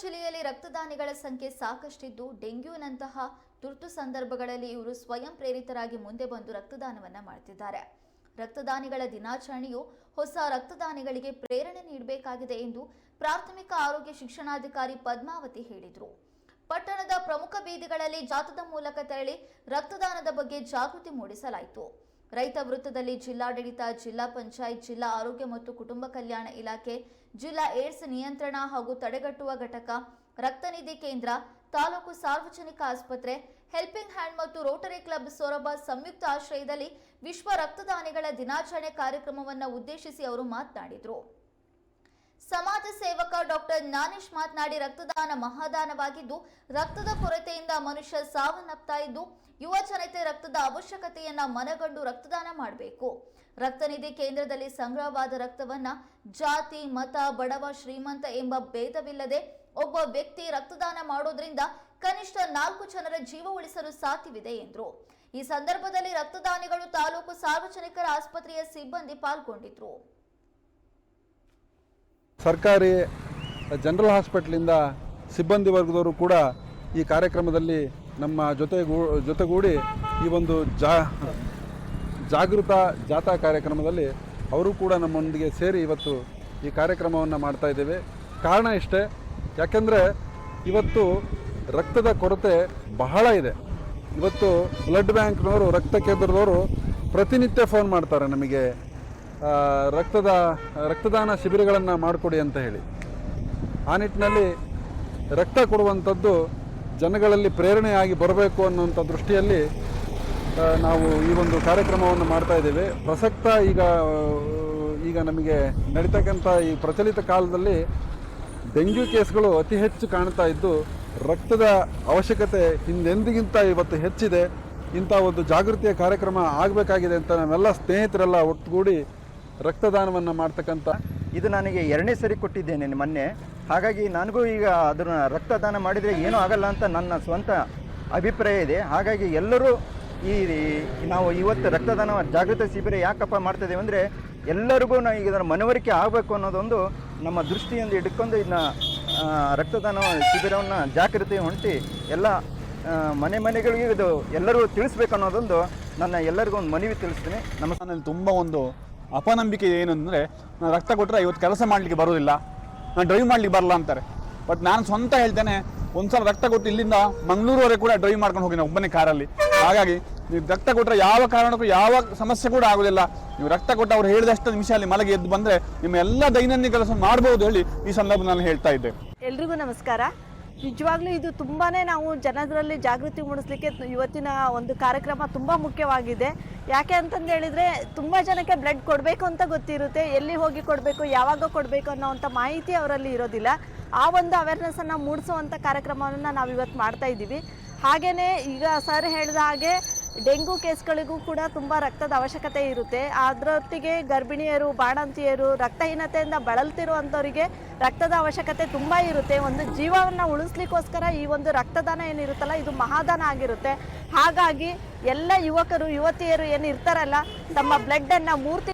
ಜಿಲ್ಲೆಯಲ್ಲಿ ರಕ್ತದಾನಿಗಳ ಸಂಖ್ಯೆ ಸಾಕಷ್ಟಿದ್ದು ಡೆಂಗ್ಯೂನಂತಹ ತುರ್ತು ಸಂದರ್ಭಗಳಲ್ಲಿ ಇವರು ಸ್ವಯಂ ಪ್ರೇರಿತರಾಗಿ ಮುಂದೆ ಬಂದು ರಕ್ತದಾನವನ್ನ ಮಾಡುತ್ತಿದ್ದಾರೆ. ರಕ್ತದಾನಿಗಳ ದಿನಾಚರಣೆಯು ಹೊಸ ರಕ್ತದಾನಿಗಳಿಗೆ ಪ್ರೇರಣೆ ನೀಡಬೇಕಾಗಿದೆ ಎಂದು ಪ್ರಾಥಮಿಕ ಆರೋಗ್ಯ ಶಿಕ್ಷಣಾಧಿಕಾರಿ ಪದ್ಮಾವತಿ ಹೇಳಿದರು. ಪಟ್ಟಣದ ಪ್ರಮುಖ ಬೀದಿಗಳಲ್ಲಿ ಜಾಥಾದ ಮೂಲಕ ತೆರಳಿ ರಕ್ತದಾನದ ಬಗ್ಗೆ ಜಾಗೃತಿ ಮೂಡಿಸಲಾಯಿತು. ರೈತ ವೃತ್ತದಲ್ಲಿ ಜಿಲ್ಲಾಡಳಿತ, ಜಿಲ್ಲಾ ಪಂಚಾಯತ್, ಜಿಲ್ಲಾ ಆರೋಗ್ಯ ಮತ್ತು ಕುಟುಂಬ ಕಲ್ಯಾಣ ಇಲಾಖೆ, ಜಿಲ್ಲಾ ಏಡ್ಸ್ ನಿಯಂತ್ರಣ ಹಾಗೂ ತಡೆಗಟ್ಟುವ ಘಟಕ, ರಕ್ತನಿಧಿ ಕೇಂದ್ರ, ತಾಲೂಕು ಸಾರ್ವಜನಿಕ ಆಸ್ಪತ್ರೆ, ಹೆಲ್ಪಿಂಗ್ ಹ್ಯಾಂಡ್ ಮತ್ತು ರೋಟರಿ ಕ್ಲಬ್ ಸೊರಬ ಸಂಯುಕ್ತ ಆಶ್ರಯದಲ್ಲಿ ವಿಶ್ವ ರಕ್ತದಾನಿಗಳ ದಿನಾಚರಣೆ ಕಾರ್ಯಕ್ರಮವನ್ನು ಉದ್ದೇಶಿಸಿ ಅವರು ಮಾತನಾಡಿದರು. ಸಮಾಜ ಸೇವಕ ಡಾಕ್ಟರ್ ಜ್ಞಾನೇಶ್ ಮಾತನಾಡಿ, ರಕ್ತದಾನ ಮಹಾದಾನವಾಗಿದ್ದು ರಕ್ತದ ಕೊರತೆಯಿಂದ ಮನುಷ್ಯ ಸಾವನ್ನಪ್ತಾ ಇದ್ದು ಯುವ ಜನತೆ ರಕ್ತದ ಅವಶ್ಯಕತೆಯನ್ನ ಮನಗಂಡು ರಕ್ತದಾನ ಮಾಡಬೇಕು. ರಕ್ತನಿಧಿ ಕೇಂದ್ರದಲ್ಲಿ ಸಂಗ್ರಹವಾದ ರಕ್ತವನ್ನ ಜಾತಿ, ಮತ, ಬಡವ, ಶ್ರೀಮಂತ ಎಂಬ ಭೇದವಿಲ್ಲದೆ ಒಬ್ಬ ವ್ಯಕ್ತಿ ರಕ್ತದಾನ ಮಾಡೋದ್ರಿಂದ ಕನಿಷ್ಠ 4 ಜನರ ಜೀವ ಉಳಿಸಲು ಸಾಧ್ಯವಿದೆ ಎಂದರು. ಈ ಸಂದರ್ಭದಲ್ಲಿ ರಕ್ತದಾನಿಗಳು, ತಾಲೂಕು ಸಾರ್ವಜನಿಕರ ಆಸ್ಪತ್ರೆಯ ಸಿಬ್ಬಂದಿ ಪಾಲ್ಗೊಂಡಿದ್ರು. ಸರ್ಕಾರಿ ಜನರಲ್ ಹಾಸ್ಪಿಟಲಿಂದ ಸಿಬ್ಬಂದಿ ವರ್ಗದವರು ಕೂಡ ಈ ಕಾರ್ಯಕ್ರಮದಲ್ಲಿ ನಮ್ಮ ಜೊತೆಗೂಡಿ ಈ ಒಂದು ಜಾಗೃತ ಜಾಥಾ ಕಾರ್ಯಕ್ರಮದಲ್ಲಿ ಅವರು ಕೂಡ ನಮ್ಮೊಂದಿಗೆ ಸೇರಿ ಇವತ್ತು ಈ ಕಾರ್ಯಕ್ರಮವನ್ನು ಮಾಡ್ತಾ ಇದ್ದೇವೆ. ಕಾರಣ ಇಷ್ಟೇ, ಯಾಕೆಂದರೆ ಇವತ್ತು ರಕ್ತದ ಕೊರತೆ ಬಹಳ ಇದೆ. ಇವತ್ತು ಬ್ಲಡ್ ಬ್ಯಾಂಕ್ನವರು, ರಕ್ತ ಕೇಂದ್ರದವರು ಪ್ರತಿನಿತ್ಯ ಫೋನ್ ಮಾಡ್ತಾರೆ ನಮಗೆ, ರಕ್ತದಾನ ಶಿಬಿರಗಳನ್ನು ಮಾಡಿಕೊಡಿ ಅಂತ ಹೇಳಿ. ಆ ನಿಟ್ಟಿನಲ್ಲಿ ರಕ್ತ ಕೊಡುವಂಥದ್ದು ಜನಗಳಲ್ಲಿ ಪ್ರೇರಣೆಯಾಗಿ ಬರಬೇಕು ಅನ್ನುವಂಥ ದೃಷ್ಟಿಯಲ್ಲಿ ನಾವು ಈ ಒಂದು ಕಾರ್ಯಕ್ರಮವನ್ನು ಮಾಡ್ತಾ ಇದ್ದೇವೆ. ಪ್ರಸಕ್ತ ಈಗ ನಮಗೆ ನಡೀತಕ್ಕಂಥ ಈ ಪ್ರಚಲಿತ ಕಾಲದಲ್ಲಿ ಡೆಂಗ್ಯೂ ಕೇಸ್ಗಳು ಅತಿ ಹೆಚ್ಚು ಕಾಣ್ತಾ ಇದ್ದು ರಕ್ತದ ಅವಶ್ಯಕತೆ ಹಿಂದೆಂದಿಗಿಂತ ಇವತ್ತು ಹೆಚ್ಚಿದೆ. ಇಂಥ ಒಂದು ಜಾಗೃತಿಯ ಕಾರ್ಯಕ್ರಮ ಆಗಬೇಕಾಗಿದೆ ಅಂತ ನಾವೆಲ್ಲ ಸ್ನೇಹಿತರೆಲ್ಲ ಒಟ್ಟುಗೂಡಿ ರಕ್ತದಾನವನ್ನು ಮಾಡ್ತಕ್ಕಂಥ ಇದು ನನಗೆ 2ನೇ ಸರಿ ಕೊಟ್ಟಿದ್ದೇನೆ ಮೊನ್ನೆ. ಹಾಗಾಗಿ ನನಗೂ ಈಗ ಅದನ್ನು ರಕ್ತದಾನ ಮಾಡಿದರೆ ಏನೂ ಆಗಲ್ಲ ಅಂತ ನನ್ನ ಸ್ವಂತ ಅಭಿಪ್ರಾಯ ಇದೆ. ಹಾಗಾಗಿ ಎಲ್ಲರೂ ನಾವು ಇವತ್ತು ರಕ್ತದಾನ ಜಾಗೃತಿ ಶಿಬಿರ ಯಾಕಪ್ಪ ಮಾಡ್ತಿದ್ದೇವೆ ಅಂದರೆ ಎಲ್ಲರಿಗೂ ನಾವು ಈಗ ಇದರ ಮನವರಿಕೆ ಆಗಬೇಕು ಅನ್ನೋದೊಂದು ನಮ್ಮ ದೃಷ್ಟಿಯಿಂದ ಇಟ್ಕೊಂಡು ಇದನ್ನ ರಕ್ತದಾನ ಶಿಬಿರವನ್ನು ಜಾಗೃತಿ ಹೊಂಟಿ ಎಲ್ಲ ಮನೆಗಳಿಗೂ ಇದು ಎಲ್ಲರೂ ತಿಳಿಸ್ಬೇಕು ಅನ್ನೋದೊಂದು ನನ್ನ ಎಲ್ಲರಿಗೂ ಒಂದು ಮನವಿ ತಿಳಿಸ್ತೀನಿ. ನನ್ನಲ್ಲಿ ತುಂಬ ಒಂದು ಅಪನಂಬಿಕೆ ಏನು ಅಂದರೆ, ನಾನು ರಕ್ತ ಕೊಟ್ಟರೆ ಇವತ್ತು ಕೆಲಸ ಮಾಡಲಿಕ್ಕೆ ಬರೋದಿಲ್ಲ, ನಾನು ಡ್ರೈವ್ ಮಾಡಲಿಕ್ಕೆ ಬರಲ್ಲ ಅಂತಾರೆ. ಬಟ್ ನಾನು ಸ್ವಂತ ಹೇಳ್ತೇನೆ, ಒಂದು ಸಲ ರಕ್ತ ಕೊಟ್ಟು ಇಲ್ಲಿಂದ ಮಂಗಳೂರುವರೆಗೆ ಕೂಡ ಡ್ರೈವ್ ಮಾಡ್ಕೊಂಡು ಹೋಗಿ ನಾನು ಒಬ್ಬನೇ ಕಾರಲ್ಲಿ. ಹಾಗಾಗಿ ನೀವು ರಕ್ತ ಕೊಟ್ಟರೆ ಯಾವ ಕಾರಣಕ್ಕೂ ಯಾವ ಸಮಸ್ಯೆ ಕೂಡ ಆಗೋದಿಲ್ಲ. ನೀವು ರಕ್ತ ಕೊಟ್ಟು ಅವ್ರು ಹೇಳಿದಷ್ಟು ನಿಮಿಷ ಅಲ್ಲಿ ಮಲಗಿ ಎದ್ದು ಬಂದರೆ ನಿಮ್ಮ ಎಲ್ಲ ದೈನಂದಿನ ಕೆಲಸ ಮಾಡ್ಬೋದು ಹೇಳಿ ಈ ಸಂದರ್ಭದಲ್ಲಿ ಹೇಳ್ತಾ ಇದ್ದೆ. ಎಲ್ರಿಗೂ ನಮಸ್ಕಾರ. ನಿಜವಾಗ್ಲೂ ಇದು ತುಂಬಾ ನಾವು ಜನರಲ್ಲಿ ಜಾಗೃತಿ ಮೂಡಿಸ್ಲಿಕ್ಕೆ ಇವತ್ತಿನ ಒಂದು ಕಾರ್ಯಕ್ರಮ ತುಂಬ ಮುಖ್ಯವಾಗಿದೆ. ಯಾಕೆ ಅಂತಂದು ಹೇಳಿದರೆ ತುಂಬ ಜನಕ್ಕೆ ಬ್ಲಡ್ ಕೊಡಬೇಕು ಅಂತ ಗೊತ್ತಿರುತ್ತೆ, ಎಲ್ಲಿ ಹೋಗಿ ಕೊಡಬೇಕು, ಯಾವಾಗ ಕೊಡಬೇಕು ಅನ್ನೋವಂಥ ಮಾಹಿತಿ ಅವರಲ್ಲಿ ಇರೋದಿಲ್ಲ. ಆ ಒಂದು ಅವೇರ್ನೆಸ್ಸನ್ನು ಮೂಡಿಸುವಂಥ ಕಾರ್ಯಕ್ರಮವನ್ನು ನಾವು ಇವತ್ತು ಮಾಡ್ತಾ ಇದ್ದೀವಿ. ಹಾಗೆಯೇ ಈಗ ಸರ್ ಹೇಳಿದ ಹಾಗೆ ಡೆಂಗು ಕೇಸ್ಗಳಿಗೂ ಕೂಡ ತುಂಬ ರಕ್ತದ ಅವಶ್ಯಕತೆ ಇರುತ್ತೆ. ಅದರೊಟ್ಟಿಗೆ ಗರ್ಭಿಣಿಯರು, ಬಾಣಂತಿಯರು, ರಕ್ತಹೀನತೆಯಿಂದ ಬಳಲ್ತಿರುವಂಥವರಿಗೆ ರಕ್ತದ ಅವಶ್ಯಕತೆ ತುಂಬ ಇರುತ್ತೆ. ಒಂದು ಜೀವವನ್ನು ಉಳಿಸ್ಲಿಕ್ಕೋಸ್ಕರ ಈ ಒಂದು ರಕ್ತದಾನ ಏನಿರುತ್ತಲ್ಲ ಇದು ಮಹಾದಾನ ಆಗಿರುತ್ತೆ. ಹಾಗಾಗಿ ಎಲ್ಲ ಯುವಕರು, ಯುವತಿಯರು ಏನು ಇರ್ತಾರಲ್ಲ, ತಮ್ಮ ಬ್ಲಡ್ಡನ್ನು 3